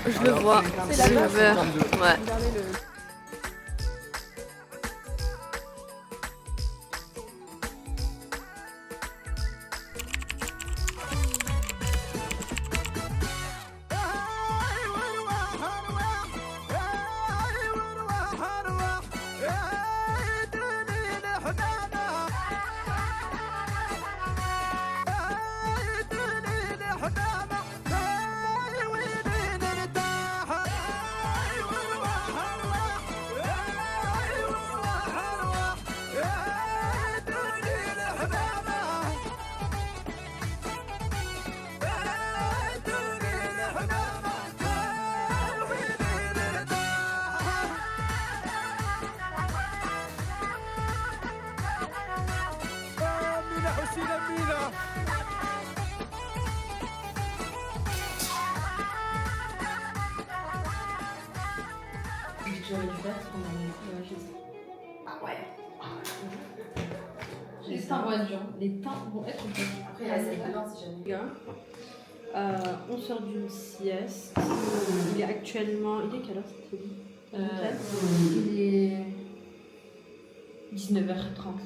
Je le vois. C'est la Silver. Ouais. Regardez le... J'aurais dû faire pendant mon collège. Ah ouais. Les teints vont être durs. Les teints vont être durs. Après, il y a celle dedans si jamais. On sort d'une sieste. Il est actuellement. Il est quelle heure cette folie Il est 19h30.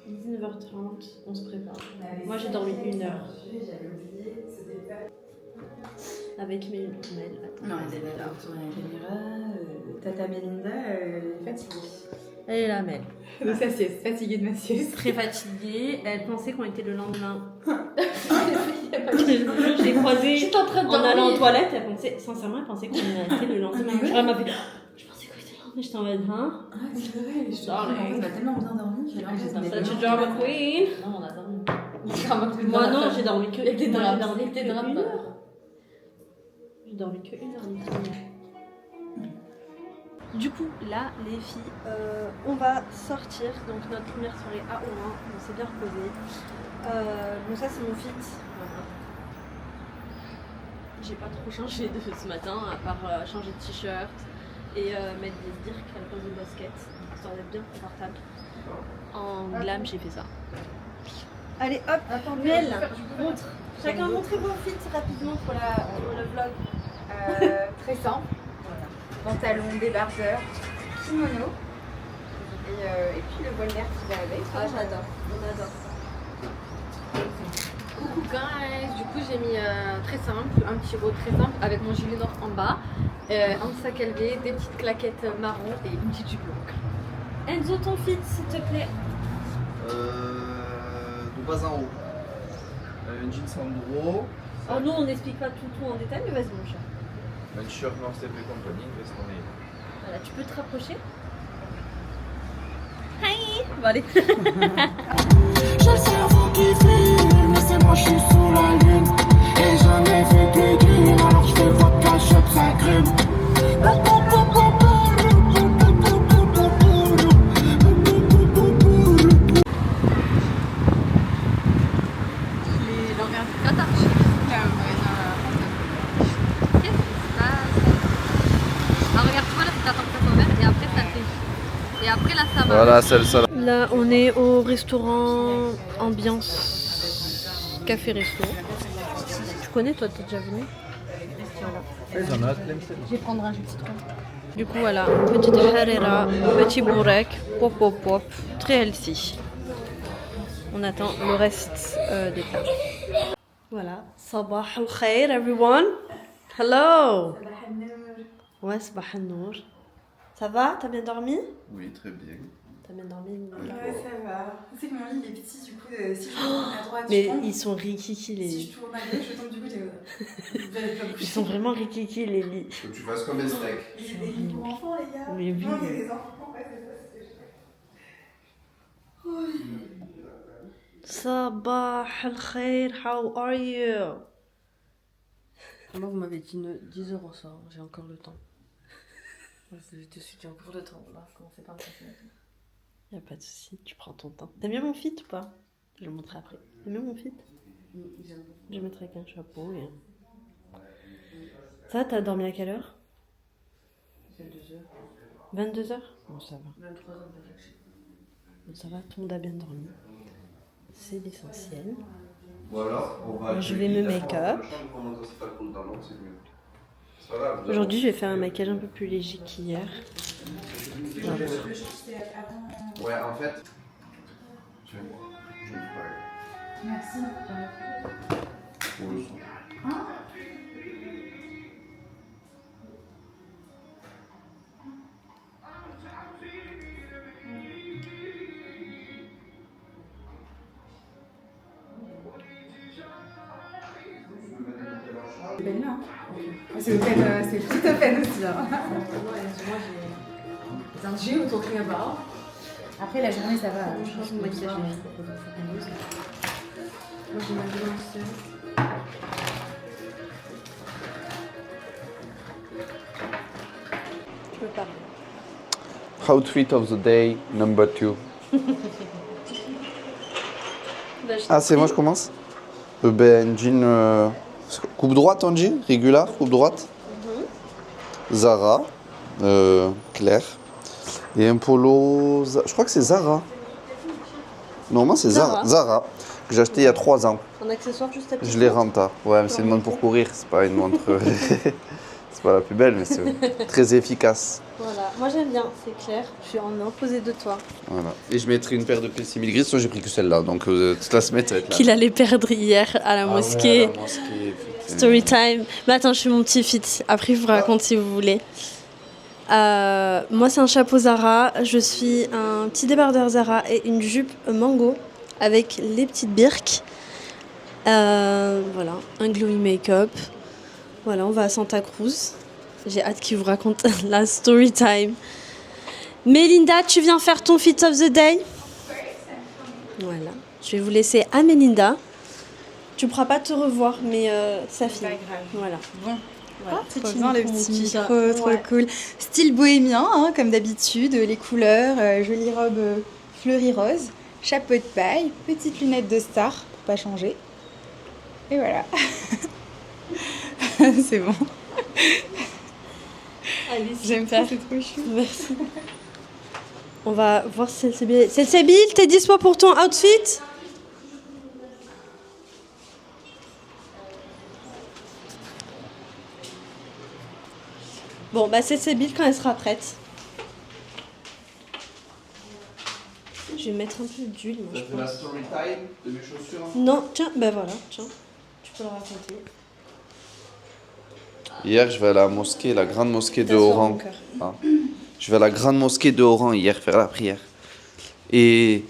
19h30, on se prépare. Moi j'ai dormi 1 heure. J'avais oublié, c'était avec mes mails. Non, elle est là, retourner à la caméra. Tata Melinda, elle est fatiguée. Elle est là, Mel. De sa sieste, fatiguée de ma sieste. Très fatiguée. Elle pensait qu'on était le lendemain. J'ai croisé en allant aux toilettes. Elle pensait, sincèrement, elle pensait qu'on était le lendemain. Elle m'a fait. Je pensais qu'on était le lendemain. J'étais en mode, hein? Ah, c'est vrai, je suis On a tellement bien dormi qu'elle a Such a drama queen. Non, on a dormi. Moi, non, j'ai dormi que. Avec tes Moi, draps. j'ai dormi Avec tes que draps. 1 heure. J'ai dormi que 1 heure. Du coup, là, les filles, on va sortir. Donc, notre première soirée à Oran. On s'est bien reposé. Donc, ça, c'est mon fit. J'ai pas trop changé de ce matin, à part changer de t-shirt et mettre des dirks à la place de basket, histoire d'être bien confortable. En glam, j'ai fait ça. Allez, hop, Mel, montre. Chacun montrez vos fits rapidement pour le vlog. Très simple. Pantalon, débardeur, kimono. Et puis le voile vert qui va avec. Ah, j'adore, on adore. Coucou guys, du coup j'ai mis très simple, un petit haut très simple avec mon gilet noir en bas, un sac élevé, des petites claquettes marron et une petite jupe longue. Enzo, ton fit, s'il te plaît. De bas en haut. Un jean Sandro, Alors nous, on n'explique pas tout en détail, mais vas-y mon chat. un t-shirt North Step Company, une veste en nez. Voilà, tu peux te rapprocher. Hi. Bon allez. J'ai le cerveau qui fume, laissez-moi, je suis sous la lune. Et j'en ai vu que d'une, alors je fais vodka, shot, ça grume. Les l'envers du cathartique. Qu'est-ce qui se passe? Ah regarde, tu vois là c'est t'attends que ça soit vert et après ça fait. Et après là ça va. Voilà, celle-là. Là, on est au restaurant ambiance café-resto. Tu connais toi, t'es déjà venu? Voilà. Je vais prendre un jus de citron. Du coup, voilà, petite harira, petit bourrek, pop pop pop, très healthy. On attend le reste des plats. Voilà, sabah al khair everyone. Hello. Ouais, sabah al nour. Ça va? T'as bien dormi? Oui, très bien. T'as bien dormi? Ouais, ça va. C'est que mon lit il est petit, du coup, si je tourne à droite, Mais je tombe. ils sont rikiki Si les je tourne à gauche, je tombe, du coup, j'avais pas bougé. Ils sont vraiment rikiki les lits. Faut que tu fasses comme un steak. C'est des lits pour enfants, les gars. Mais oui. Non, il y a des enfants, ouais, c'est ça, c'est ce que je fais. Sabah al khair, how are you? Moi, vous m'avez dit 10 heures au soir, j'ai encore le temps. Je te suis, j'ai encore le temps. Là, commencez par me passer. Y'a pas de soucis, tu prends ton temps. T'aimes bien mon fit ou pas? Je le montrerai après. T'aimes bien mon fit? Je mettrai qu'un chapeau et... Ça, t'as dormi à quelle heure? 22h. 22h? Bon, ça va. 23h, Bon, ça va, tout le monde a bien dormi. C'est l'essentiel. Ou alors, on va. Je vais me make-up. On commence à se faire cool dans l'eau, c'est mieux. Aujourd'hui, je vais faire un maquillage un peu plus léger qu'hier. Voilà. Ouais, en fait. Merci. Pour le son. C'est belle là. C'est tout à fait aussi. Hein. Moi, j'ai un G ou talking about. Après la journée ça va. Je pense que mon maquillage est moi, j'ai ma blanche. Tu peux parler. Outfit of the day number 2. Ah, c'est moi, je commence. Ben, jean. Coupe droite en jean, régulière, coupe droite. Zara, clair. Et un polo. Je crois que c'est Zara. Normalement, c'est Zara. Zara, que j'ai acheté il y a 3 ans. Un accessoire juste à petit. Je l'ai renta. Ouais, mais c'est une montre pour courir, c'est pas une montre. C'est pas la plus belle, mais c'est très efficace. Voilà, moi j'aime bien, c'est clair. Je suis en opposé de toi. Voilà. Et je mettrai une paire de pieds 6000 gris, soit j'ai pris que celle-là. Donc toute la semaine, ça va être là. Qu'il allait perdre hier à la mosquée. Ouais, à la mosquée. Story time. Mais attends, je fais mon petit fit. Après, je vous raconte si vous voulez. Moi, c'est un chapeau Zara. Je suis un petit débardeur Zara et une jupe mango avec les petites birques. Voilà, un glowing make-up. Voilà, on va à Santa Cruz. J'ai hâte qu'il vous raconte la story time. Mélinda, tu viens faire ton fit of the day? Voilà. Je vais vous laisser à Mélinda. Tu ne pourras pas te revoir, mais ça finit. Pas grave. Voilà. Bon. Voilà. Trop bien le petit micro, trop Ouais. cool. Style bohémien, hein, comme d'habitude, les couleurs, jolie robe fleurie rose, chapeau de paille, petites lunettes de star pour pas changer. Et voilà. C'est bon. Allez, J'aime faire, c'est trop chou. merci. On va voir si Célcébile. Célcébile, t'es dispo pour ton outfit? Bon, bah Célcébile quand elle sera prête. Je vais mettre un peu d'huile, moi, je T'as fait la pense. story time de mes chaussures? Non, tiens, bah voilà, tiens. Tu peux le raconter. Hier, je vais à la mosquée, la grande mosquée de T'asseoir, Oran. mon cœur. Ah. Je vais à la grande mosquée de Oran hier faire la prière. Et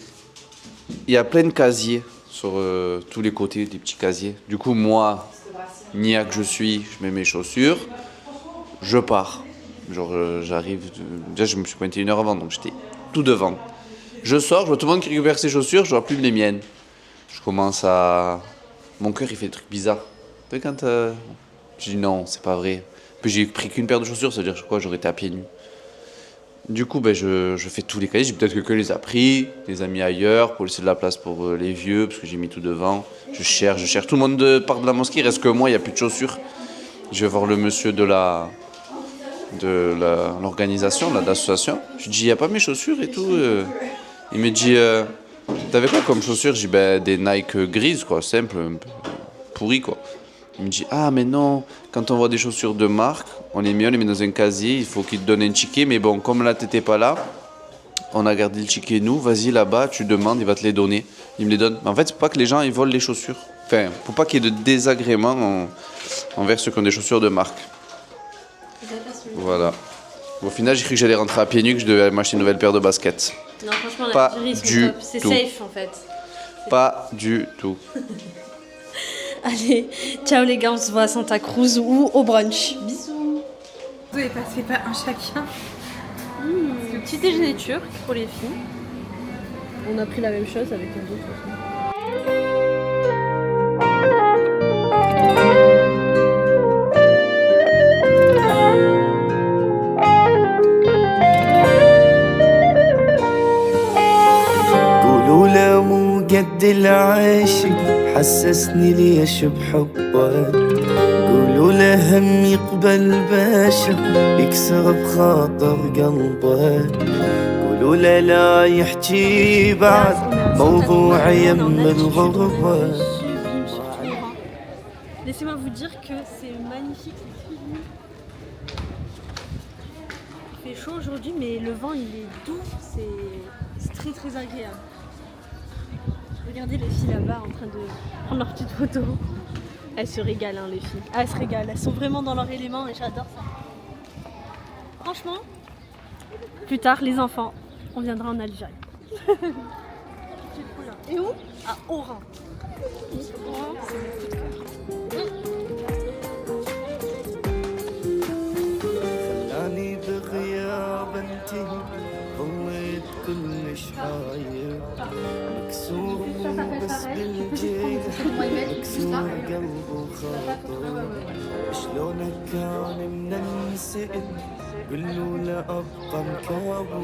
il y a plein de casiers sur tous les côtés, des petits casiers. Du coup, moi, niais que je suis, je mets mes chaussures, je pars. Genre, j'arrive. Déjà, je me suis pointé 1 heure avant, donc j'étais tout devant. Je sors, je vois tout le monde qui récupère ses chaussures, je vois plus les miennes. Je commence à. Mon cœur, il fait des trucs bizarres. Tu sais, quand. Je dis non, c'est pas vrai. Puis j'ai pris qu'une paire de chaussures, c'est-à-dire quoi, j'aurais été à pieds nus. Du coup, ben, je fais tous les casiers. J'ai peut-être que quelqu'un les a pris, les a mis ailleurs pour laisser de la place pour les vieux, parce que j'ai mis tout devant. Je cherche. Tout le monde part de la mosquée, il reste que moi, il n'y a plus de chaussures. Je vais voir le monsieur de l'organisation, de l'association. Je lui dis, il n'y a pas mes chaussures et tout. Il me dit, t'avais quoi comme chaussures? Je dis, ben, des Nike grises, quoi, simple, un peu pourries, quoi. Il me dit, ah mais non, quand on voit des chaussures de marque, on les met dans un casier, il faut qu'il te donne un ticket, mais bon, comme là t'étais pas là, on a gardé le ticket nous, vas-y là-bas, tu demandes, il va te les donner. Il me les donne. Mais en fait, c'est pour pas que les gens ils volent les chaussures. Enfin, pour pas qu'il y ait de désagrément envers ceux qui ont des chaussures de marque. Voilà. Au final, j'ai cru que j'allais rentrer à pieds nus, que je devais m'acheter une nouvelle paire de baskets. Non, franchement, Pas l'Algérie, ils sont du top. C'est tout. safe en fait. Pas du tout. Allez, ciao les gars, on se voit à Santa Cruz ou au brunch. Bisous. Vous est passé pas un chacun. Le petit déjeuner turc pour les filles. On a pris la même chose avec un autre. قولوا له مو قد العاشق حسسني ليش بحبه قولوا له هم يقبل باشا يكسر بخاطر قلبه قولوا له لا يحكي بعد موضوع يم الغربة Laissez-moi vous dire que c'est magnifique, c'est sublime. fait chaud aujourd'hui, mais le vent il est doux, c'est très très agréable. Regardez les filles là-bas en train de prendre leurs petites photos. Elles se régalent hein, les filles. Ah, elles se régalent, elles sont vraiment dans leur élément et j'adore ça. Franchement, plus tard les enfants, on viendra en Algérie. Et où? À Oran. Oran, c'est mon coup de cœur. خلاني بغياب انتهي ضويت كلش حاير مكسور مو بس بالجيل مكسور قلب وخاطر شلونك كان منسئل قلوا لا ابقى مكابر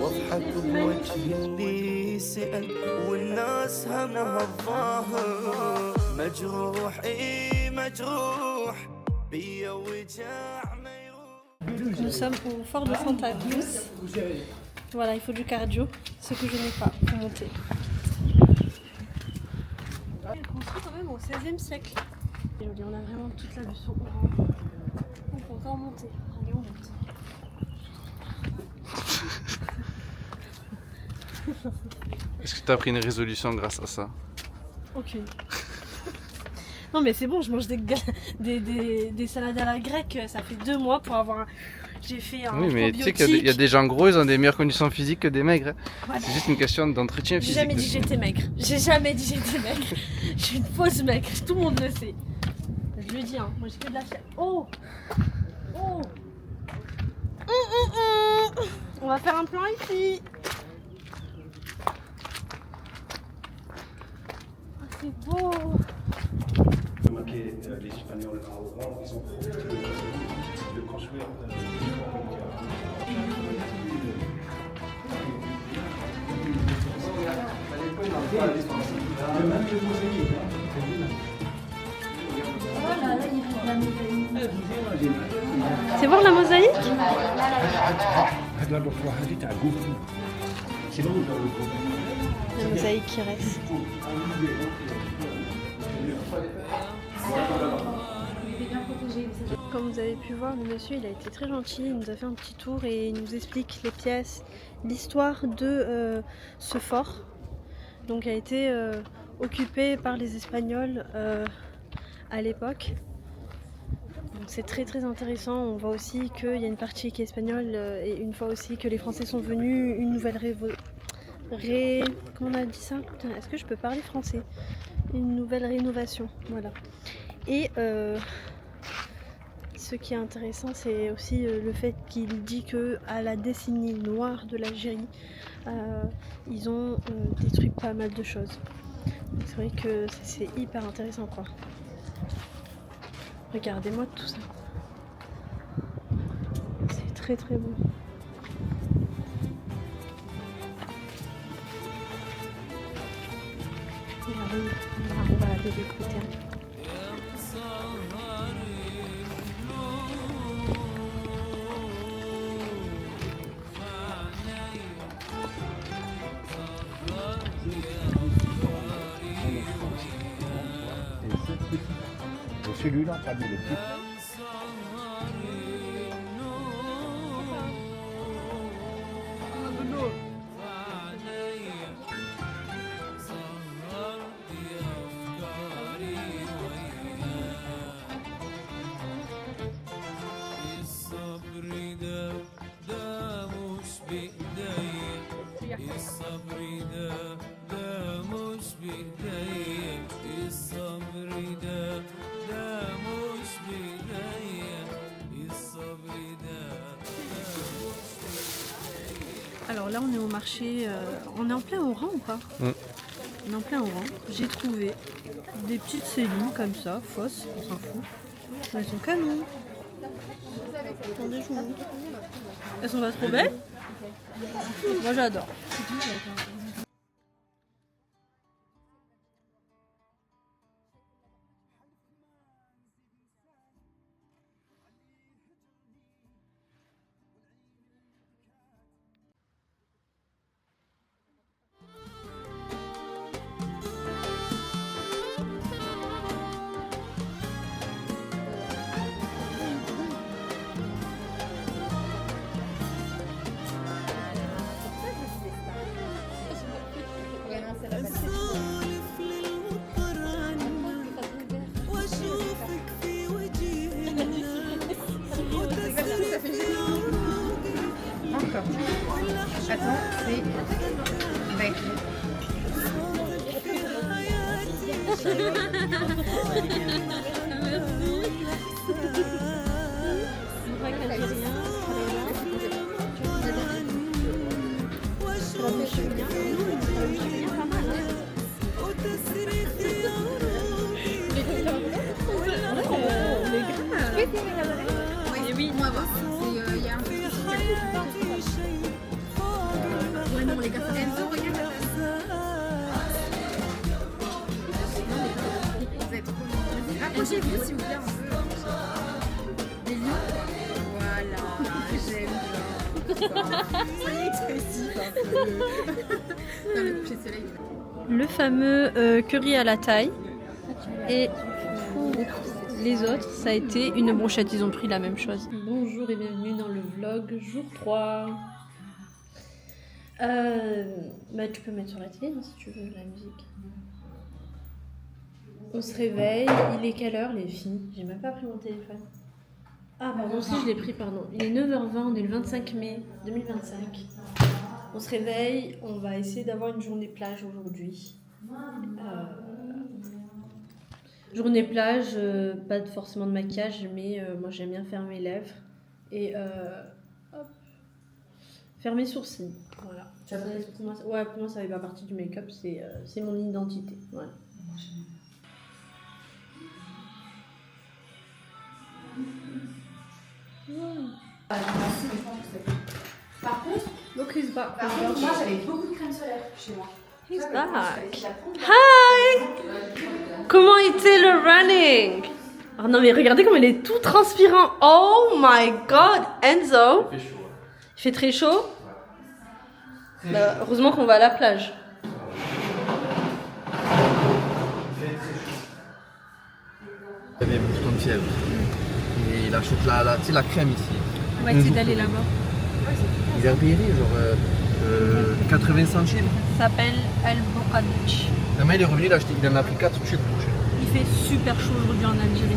واضحك بوجه اللي سأل والناس همها الظاهر مجروح اي مجروح بيا وجع ما Nous sommes au fort de Santa Cruz. Voilà, il faut du cardio, ce que je n'ai pas pour monter. Elle est construite quand même au XVIe siècle. Et on a vraiment toute la vue sur Oran. On peut encore monter. Allez, on monte. Est-ce que tu as pris une résolution grâce à ça? Aucune. Non mais c'est bon, je mange des salades à la grecque, ça fait 2 mois pour avoir un... J'ai fait un Oui, mais tu sais qu'il probiotique. y a des gens gros, ils ont des meilleures conditions physiques que des maigres. Hein. Voilà. C'est juste une question d'entretien J'ai physique. jamais dit que j'étais maigre. J'ai jamais dit que j'étais maigre. Je suis une fausse maigre, tout le monde le sait. Je le dis, hein. Moi j'ai que de la chair. Oh. Oh. On va faire un plan ici. Oh, c'est beau. Remarquez, les Espagnols à Oran, ils ont profité de construire C'est voir la mosaïque? La mosaïque qui reste. Comme vous avez pu voir, le monsieur il a été très gentil, il nous a fait un petit tour et il nous explique les pièces, l'histoire de ce fort. Donc a été occupé par les Espagnols à l'époque. C'est très très intéressant. On voit aussi qu'il y a une partie qui est espagnole et une fois aussi que les Français sont venus, une nouvelle comment on a dit ça? Est-ce que je peux parler français? Une nouvelle rénovation, voilà. Et ce qui est intéressant, c'est aussi le fait qu'il dit que à la décennie noire de l'Algérie, ils ont détruit pas mal de choses. C'est vrai que c'est hyper intéressant, quoi. Regardez-moi tout ça. C'est très très beau. Regardez, on va aller de l'autre côté. celui-là, parmi les petits. Alors là on est au marché, on est en plein Oran ou pas? On est en plein Oran. J'ai trouvé des petites céline comme ça, fausses, on s'en fout. Elles sont canons. Attendez, je vous montre. Elles sont pas trop belles? Moi j'adore. c'est vert. Oui, on va voir. Il y a un peu de ouais, non, les gars, ça Enzo, regarde la tasse. Vous êtes trop mignons. Rapprochez-vous, s'il vous plaît, un peu. Des lions. Voilà, j'aime bien. Soyez expressif un peu. Dans le coucher de soleil. Le fameux curry à la thaï. Et les autres, ça a été une brochette. Ils ont pris la même chose. Bonjour et bienvenue dans le vlog jour 3. Bah, tu peux mettre sur la télé hein, si tu veux la musique. On se réveille. Il est quelle heure les filles? J'ai même pas pris mon téléphone. Ah pardon, si je l'ai pris, pardon. Il est 9h20, on est le 25 mai 2025. On se réveille, on va essayer d'avoir une journée plage aujourd'hui. Journée plage, pas forcément de maquillage, mais moi j'aime bien faire mes lèvres et hop, faire mes sourcils. Voilà. Pour moi ça fait pas partie du make-up, c'est mon identité. Voilà. Par contre, Look who's back. moi j'avais beaucoup de crème solaire chez moi. He's back. Hi! Comment était le running? Oh non mais regardez comme il est tout transpirant. Oh my god, Enzo. Il fait chaud. Il fait très chaud. Bah, heureusement qu'on va à la plage. Il y avait beaucoup de fièvre. Et il achète la crème ici. On va essayer d'aller là-bas. Ils ont payé genre 80 centimes. Ça s'appelle El Bocadich. La main il est revenu, il en a pris 4 tubes. Il fait super chaud aujourd'hui en Algérie.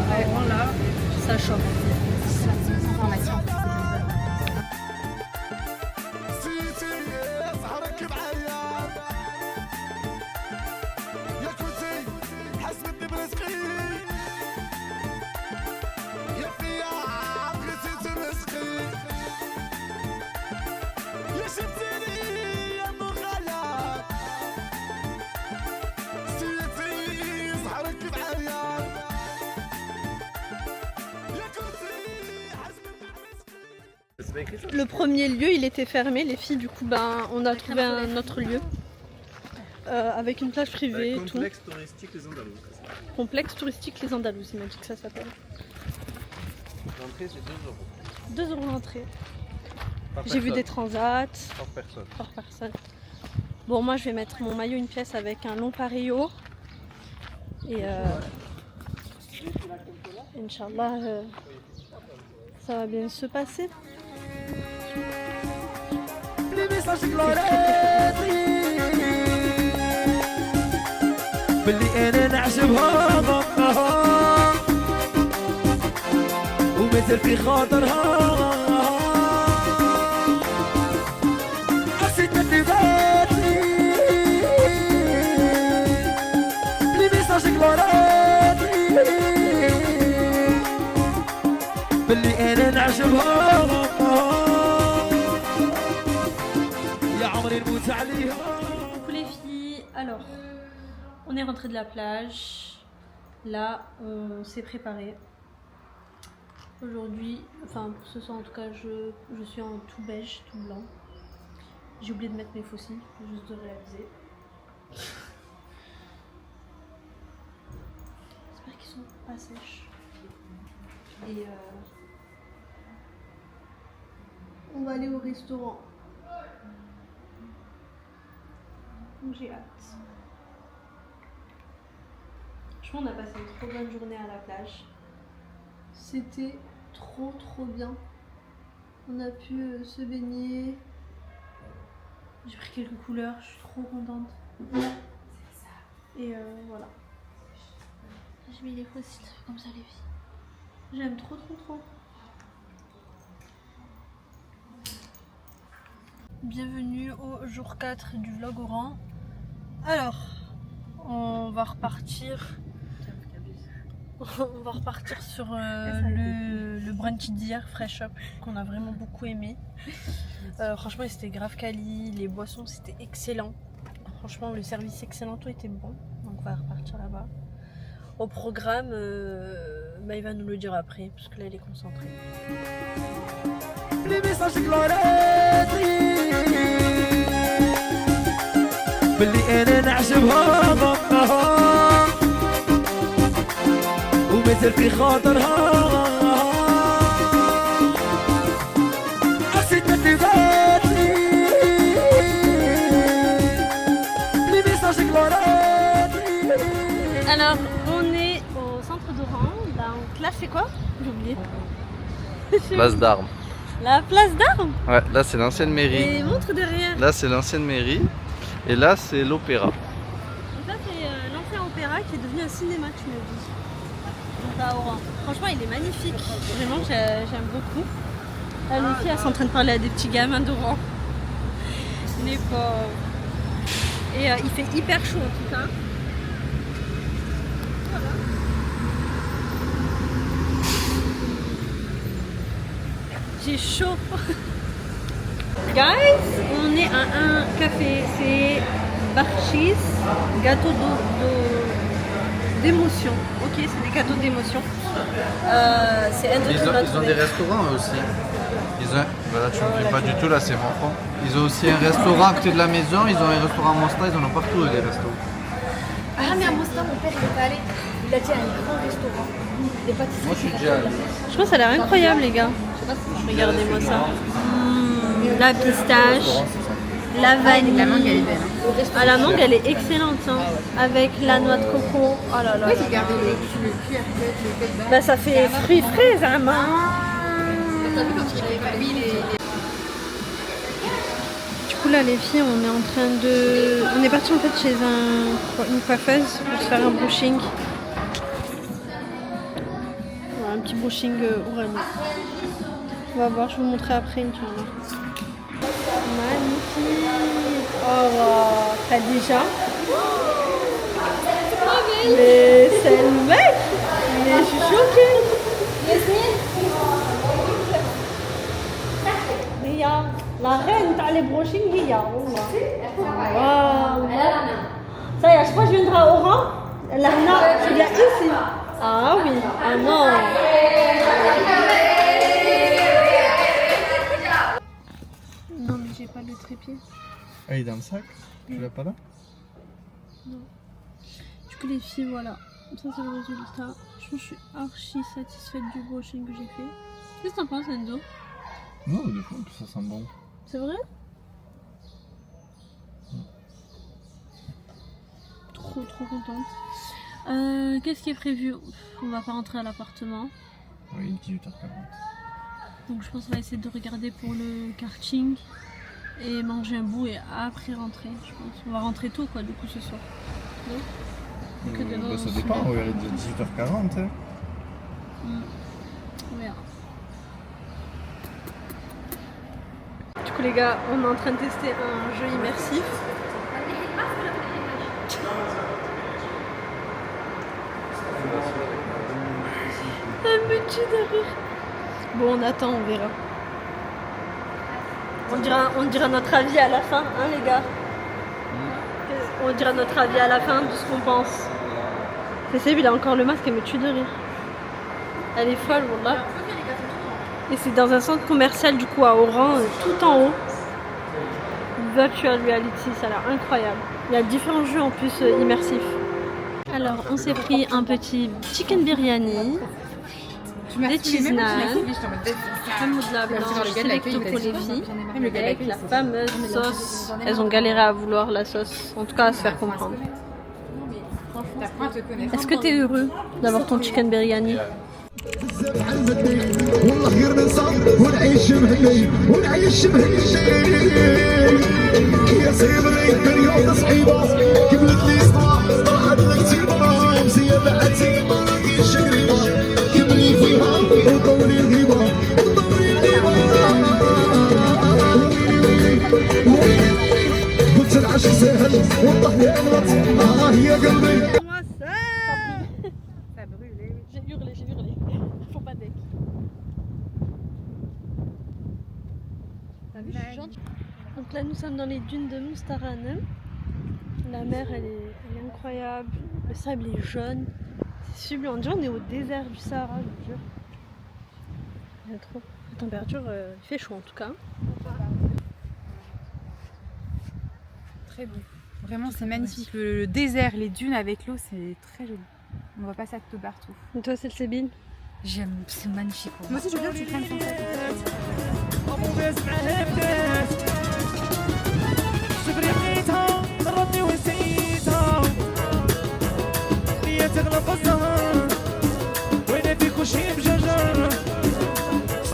Vraiment là, ça chauffe. Information. Le premier lieu, il était fermé. Les filles, du coup, ben, on a trouvé un autre lieu. Avec une plage privée et tout. Complexe touristique les Andalouses. Complexe touristique les Andalouses, il m'a dit que ça s'appelle. L'entrée c'est 2 €. 2 € l'entrée. Par J'ai vu personne. des transats Par personne. par personne. Bon, moi je vais mettre mon maillot une pièce avec un long pareillo. Et Inch'Allah, ça va bien se passer. باللي انا نعجبها ومازال في خاطرها عسيت تباتي بلي ميساج كلاراتي باللي انا نعجبها يا عمري نموت عليها. Coucou les filles, alors on est rentré de la plage, là on s'est préparé. Aujourd'hui, enfin pour ce soir en tout cas, je suis en tout beige, tout blanc. J'ai oublié de mettre mes faux cils, juste de réaliser. J'espère qu'ils sont pas sèches. Et on va aller au restaurant. Donc j'ai hâte. Franchement, on a passé une trop bonne journée à la plage. C'était trop bien. On a pu se baigner. J'ai pris quelques couleurs, je suis trop contente. Et voilà. J'ai mis les fossiles comme ça les filles. J'aime trop. Bienvenue au jour 4 du vlog Oran. Alors, on va repartir. On va repartir sur le brunch d'hier, Fresh Up, qu'on a vraiment beaucoup aimé. Franchement, c'était grave quali, les boissons c'était excellent. Franchement, le service excellent, tout était bon. Donc on va repartir là-bas. Au programme, il va nous le dire après, parce que là il est concentré. Les messages كلاراتي باللي انا نعجبها ومثل في خاطرها حسيت في ذاتي les messages كلاراتي. Alors, on est au centre d'Oran. Donc là, c'est quoi? J'ai oublié. Place d'Armes. La place d'Armes. Ouais, là c'est l'ancienne mairie. Et montre derrière. Là c'est l'ancienne mairie. Et là c'est l'opéra. Et ça, c'est l'ancien opéra qui est devenu un cinéma, tu m'as dit. Donc à Oran. Franchement, il est magnifique. Vraiment, j'aime beaucoup. Là, les filles, elles sont en train de parler à des petits gamins d'Oran. Les pauvres. Et il fait hyper chaud en tout cas. J'ai chaud. Guys, on est à un café. C'est Barchis, gâteau d'émotion. Ok, c'est des gâteaux d'émotion. C'est un truc qu'on a Ils ont trouvé. des restaurants eux aussi. Voilà, tu me dis pas du tout, là c'est mon fond. Ils ont aussi un restaurant à côté de la maison, ils ont un restaurant à Mostra, ils en ont partout des restos. Ah, mais à Mostar, mon père, il est allé. Il a dit un grand restaurant. Des pâtisseries. Moi je suis déjà allé. Je pense que ça a l'air incroyable, les gars. Regardez-moi ça. La pistache, la vanille. La mangue, elle est belle. Hein. Ah, la mangue, elle est excellente. Hein. Avec la noix de coco. Oh là là. Oui, là j'ai gardé là. le QR code, le code barre. Bah, ça fait fruits frais, vraiment. T'as vu quand il avait pas mis les. Du coup, là, les filles, on est en train de. On est parti en fait chez une coiffeuse pour se faire un brushing. Voilà, un petit brushing orange. On va voir, je vais vous montrer après, Inch'Allah. Magnifique. Oh, wow. T'as déjà. Mais c'est le mec. Mais je suis choquée. Regarde, la reine, t'as les brushing, regarde. Waouh. Ça y est, à chaque fois que je viendrai à Oran, la reine, je viens ici. Ah oui, ah non. Non, mais j'ai pas le trépied. Ah, il est dans le sac? Tu l'as pas là? Du coup, les filles, voilà. Ça, c'est le résultat. Je pense que je suis archi satisfaite du brushing que j'ai fait. Qu'est-ce que t'en penses, Enzo? Non, du coup, ça sent bon. C'est vrai? Trop contente. Qu'est-ce qui est prévu? On va pas rentrer à l'appartement. Oui, 18h40. Donc je pense qu'on va essayer de regarder pour le karting et manger un bout et après rentrer, je pense. On va rentrer tôt quoi du coup ce soir. Non que demain, Bah, ça on se dépend, lève. on regarde de 18h40. Hein. On verra. Du coup les gars, on est en train de tester un jeu immersif. Un petit de rire. Bon, on attend, on verra. On dira notre avis à la fin, hein les gars. On dira notre avis à la fin de ce qu'on pense. Mais c'est il a encore le masque, elle me tue de rire. Elle est folle, wallah. Et c'est dans un centre commercial du coup à Oran, tout en haut. Virtual reality, ça a l'air incroyable. Il y a différents jeux en plus immersifs. Alors, on s'est pris un petit chicken biryani. Des cheese naan, hamoudla blanche, selecto pour les filles, avec la fameuse sauce. Elles ont galéré à vouloir la sauce, en tout cas à se faire comprendre. Est-ce que tu es heureux d'avoir ton chicken biryani? والله غير ننصح ونعيش مهني ونعيش مهني يا صغيري الدنيا تصعيبة قبلت لي صباح طاحت لك تيبة مزية بعد تيبة راكي شقريبة كملي فيها وطولي الغيبة وطولي الغيبة قلت العشق سهل والله يا ناس يا قلبي. Ça brûle, j'ai hurlé. Faut pas d'ec. T'as vu, je suis gentille. Donc là, nous sommes dans les dunes de Mustaranem. La mer, elle est incroyable. Le sable est jaune. C'est sublime. On dirait qu'on est au désert du Sahara, je vous jure. Il y a trop. La température, il fait chaud en tout cas. Très beau. Vraiment, c'est magnifique. Le désert, les dunes avec l'eau, c'est très joli. On voit pas ça de partout. Et toi, c'est le Sébine? J'aime, c'est magnifique. Moi aussi, je veux bien que tu prennes ça.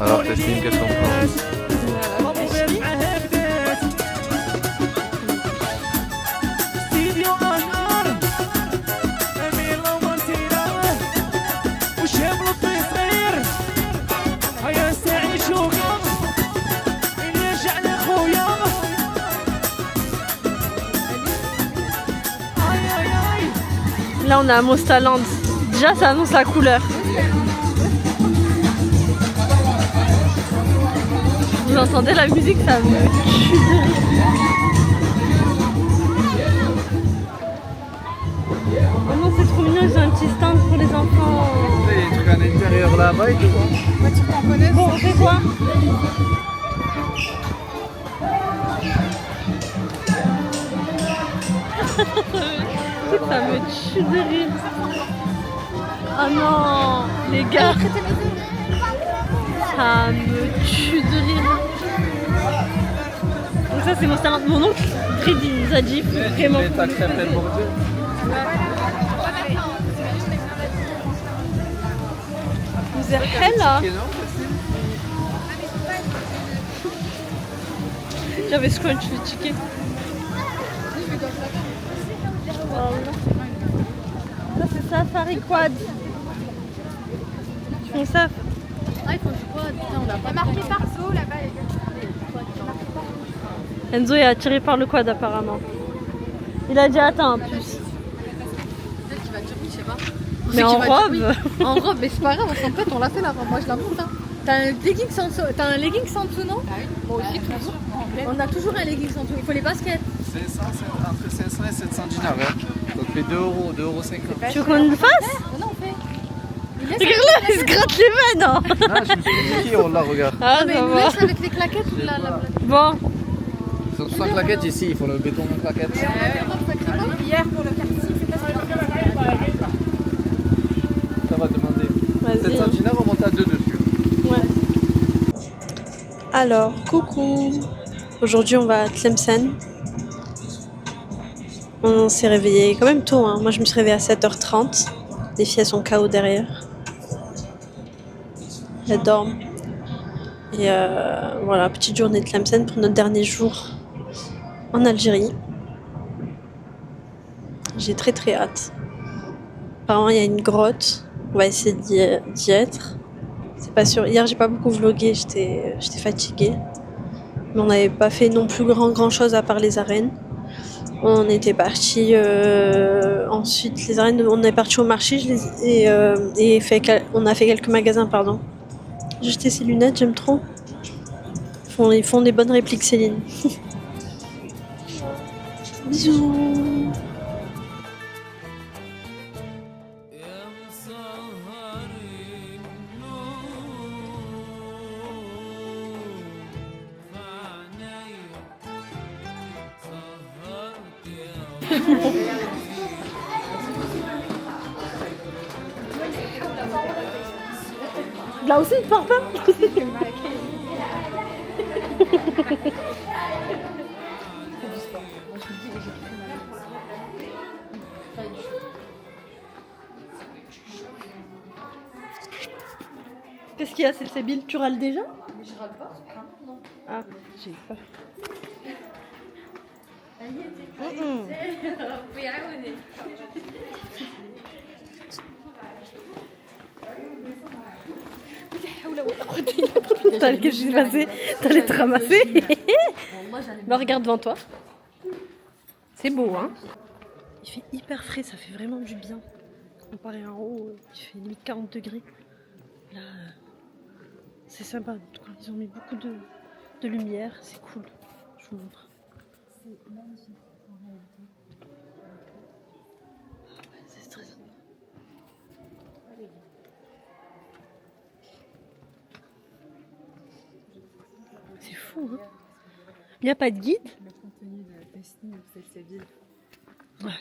Alors, Tasnim, qu'est-ce qu'on prend? Là, on est à Mostaland. Déjà, ça annonce la couleur. Vous entendez la musique, ça me tue de rire. Oh non, c'est trop mignon, ils ont un petit stand pour les enfants. Il y a des trucs à l'intérieur là-bas et tout. Bon, on fait quoi? Ça me tue de rire. Oh non, les gars. Ça me tue de rire. Donc ça c'est mon oncle Freddy nous a dit vraiment. Mais t'as crêpé le bordel. Vous êtes là. J'avais scrunch le ticket. Ça c'est Safari Quad. Ils font ça. Ah, il faut du quad. Putain, on l'a pas marqué partout là-bas. Enzo est attiré par le quad apparemment. Il a dit attends en plus. Peut-être qu'il va dire oui, je sais pas. Mais en robe. En robe, mais c'est pas grave, en fait on l'a fait la robe. Moi je la monte. Hein. T'as un legging sans dessous, non? Moi aussi toujours. On a toujours un legging sans dessous. Il faut les baskets. C'est entre 500 et 700 dinars. Hein. Ça te fait 2 euros, 2,50 €. Tu veux qu'on le fasse? Non, on fait. Regarde là, il se gratte les veines. Hein. Ah, je me suis dit qui, on la regarde. Ah, mais ça il nous va. laisse avec les claquettes ou la. Bon. Sur 100 claquettes ici, il faut le béton en claquettes. Hier pour le quartier, c'est pas Ça va demander. Vas-y. 700 dinars, on monte à 2 dessus. Ouais. Alors, coucou. Aujourd'hui, on va à Tlemcen. On s'est réveillé quand même tôt. Hein. Moi, je me suis réveillée à 7h30. Les filles, elles sont KO derrière. Elles dorment. Et voilà, petite journée de Tlemcen pour notre dernier jour en Algérie. J'ai très très hâte. Apparemment, il y a une grotte. On va essayer d'y être. C'est pas sûr. Hier, j'ai pas beaucoup vlogué. J'étais fatiguée. Mais on n'avait pas fait non plus grand chose à part les arènes. On était parti ensuite les arènes. On est parti au marché on a fait quelques magasins, pardon. J'ai jeté ces lunettes, j'aime trop. Ils font des bonnes répliques, Céline. Bisous. Là aussi, tu pars pas. Qu'est-ce qu'il y a, c'est le Sébile? Tu râles déjà? Mais je râle pas, c'est pas non. Ah, j'ai eu peur. T'allais qu'est-ce qui s'est passé? T'allais te ramasser? Bah regarde devant toi. C'est beau, hein. Il fait hyper frais, ça fait vraiment du bien. Comparé en haut, il fait limite 40 degrés. Là, c'est sympa. En tout cas, ils ont mis beaucoup de lumière, c'est cool. Je vous montre. C'est magnifique en réalité. C'est très sympa. C'est fou, hein. Il n'y a pas de guide. Le contenu de Tesni ou cette ville. Ouais.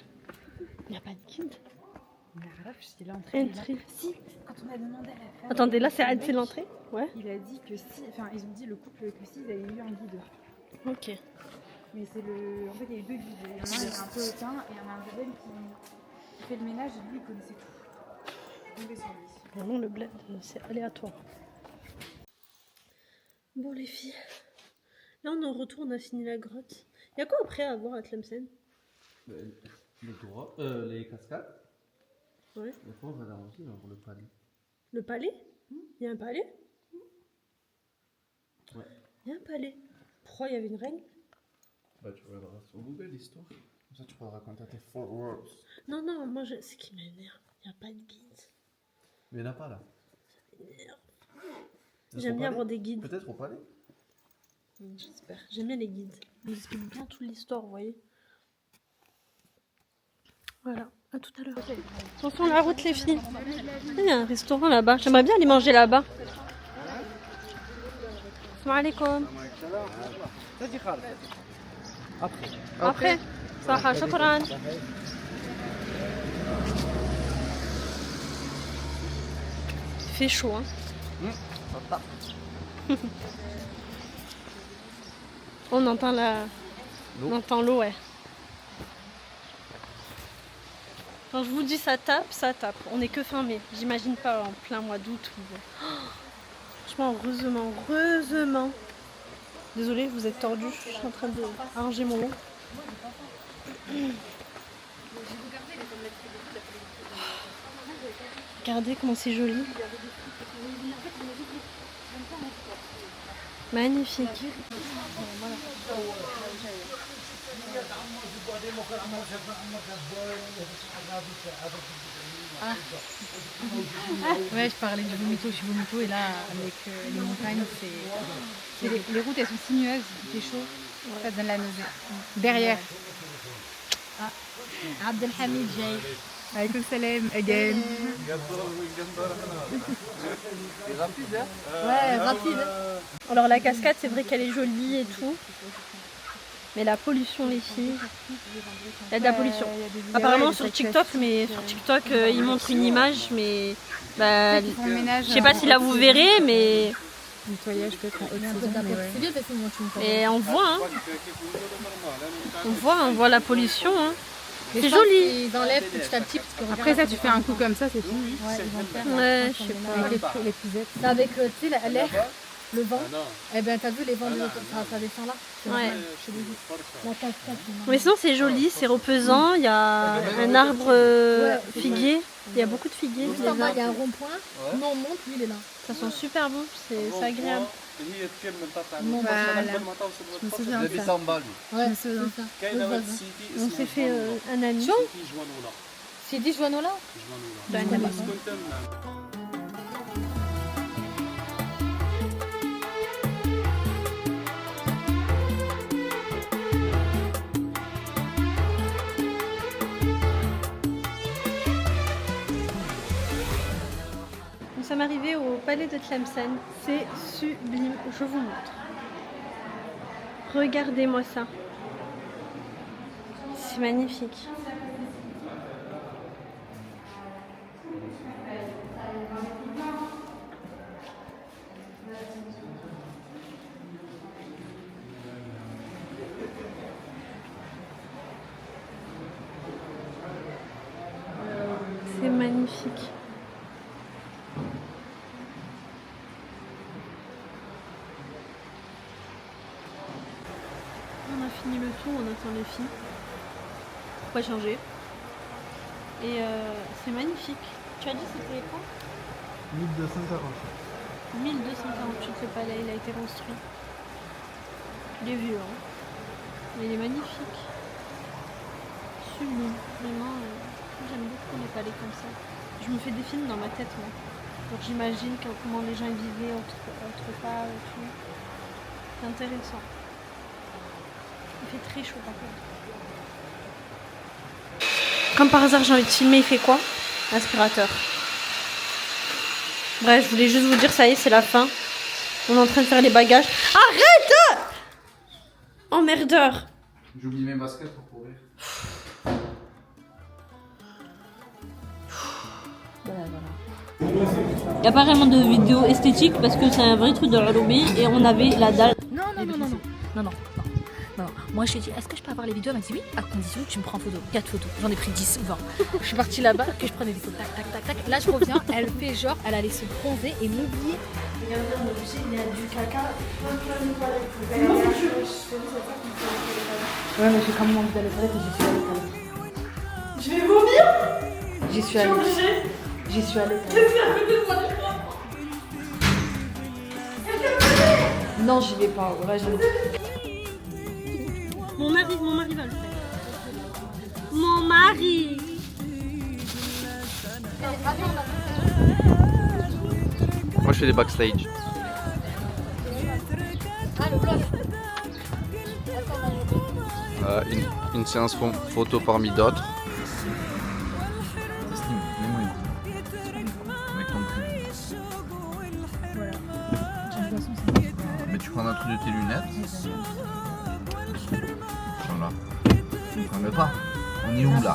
Il n'y a pas de guide. C'est l'entrée. Si. Quand on a demandé à la femme. Attendez, là c'est l'entrée. Ouais. Il a dit que si, enfin ils ont dit le couple que si ils avaient eu un guide. Ok. Mais c'est le, en fait il y a eu deux guides. Il y en a un qui est un peu hautain et il y en a un deuxième qui fait le ménage et lui il connaissait tout. Tombé sur lui. Vraiment le bled, c'est aléatoire. Bon les filles, là on est en retour, on a fini la grotte. Il y a quoi après à voir à Tlemcen? Le tour, les cascades. Ouais. Et après, on va là aussi, le palais. Le palais? Il y a un palais? Ouais. Il y a un palais. Pourquoi il y avait une reine? Bah, tu regarderas sur Google l'histoire. Comme ça, tu pourras raconter à tes followers. Non, non, moi je... c'est qui m'énerve. Il n'y a pas de guide. Mais il n'y en a pas là. Ça m'énerve. J'aime bien avoir des guides. Peut-être au palais. J'espère. J'aime bien les guides. Ils expliquent bien toute l'histoire, vous voyez. Voilà, à tout à l'heure. Attention la route les filles. Il y a un restaurant là-bas. J'aimerais bien aller manger là-bas. Salam alaikum. Après. Saha, shukran. Il fait chaud, hein. On entend on entend l'eau, ouais. Quand je vous dis ça tape, ça tape. On est que fin mai. J'imagine pas en plein mois d'août. Oh, franchement, heureusement. Désolée, vous êtes tordu. Je suis en train de arranger mon long. Regardez comment c'est joli. Magnifique. Ouais, je parlais du Vomito, je suis Vomito et là avec les montagnes, les routes elles sont sinueuses, il fait chaud, ça donne la nausée. Derrière. Abdelhamid Jay. Alaykoum salam, again. C'est rapide, hein? Ouais, rapide. Alors la cascade, c'est vrai qu'elle est jolie et tout. Mais la pollution, les filles, il y a de la pollution. Apparemment sur TikTok, ils montrent une image, mais bah, je sais pas si là vous verrez, mais Nettoyage peut-être en haute saison, mais ouais. C'est bien parce que moi tu me fais. et on voit, hein. On voit la pollution. Hein. Mais C'est je pense joli. qu'ils enlèvent petit à petit. Parce que Après ça, tu fais un coup comme ça, c'est fini. Ouais, ils vont faire. Ouais, je sais pas. Avec les pousettes. C'est avec tu sais, l'air, le vent. Eh ben t'as vu les vents, ça descend là. C'est Ouais. normal, chez les autres. La cascade, c'est Mais sinon c'est joli, c'est reposant. Il y a un arbre figuier. Il y a beaucoup de figuiers. Juste des en bas, il y a arbres. un rond-point. Nous on monte, lui il est là. Ça sent super bon, c'est agréable. Non, Voilà. Je me souviens Il de habite ça. en bas, lui. Ouais, c'est ça. Le voisin. On s'est fait un ami. Sidi Joanola. Nous sommes arrivés au palais de Tlemcen. C'est sublime, je vous montre. Regardez-moi ça. C'est magnifique. C'est magnifique. On a fini le tour, on attend les filles. Pour pas changer. Et c'est magnifique. Tu as dit c'était quand 1248. 1248 le palais, il a été construit. Il est vieux, hein. Mais il est magnifique. Sublime. Vraiment, j'aime beaucoup les palais comme ça. Je me fais des films dans ma tête, moi. Donc j'imagine comment les gens vivaient autre part et tout. C'est intéressant. Il fait très chaud par contre. Comme par hasard, j'ai envie de filmer, il fait quoi? Aspirateur. Bref, je voulais juste vous dire, ça y est, c'est la fin. On est en train de faire les bagages. Arrête! Emmerdeur! J'ai oublié mes baskets pour courir. Il n'y a pas vraiment de vidéo esthétique parce que c'est un vrai truc de Arobi et on avait la dalle. Non. Moi je lui ai dit, est-ce que je peux avoir les vidéos? Elle m'a dit oui, à condition que tu me prends en photo. 4 photos. J'en ai pris 10 ou 20. Je suis partie là-bas, que je prenais des photos. Tac, tac, tac, tac. Là je reviens, elle fait genre, elle allait se bronzer et m'oublier. Il y a du caca. Ouais, mais j'ai quand même envie d'aller aux toilettes et j'y suis allée. Je vais vomir. J'y suis allée. J'y suis allée. Non, j'y vais pas. Ouais, j'en ai... Mon mari va le faire. Mon mari. Moi je fais des backstage. Une séance photo parmi d'autres. Mais tu prends un truc de tes lunettes. Voilà. Tu ne prends pas. On est où là?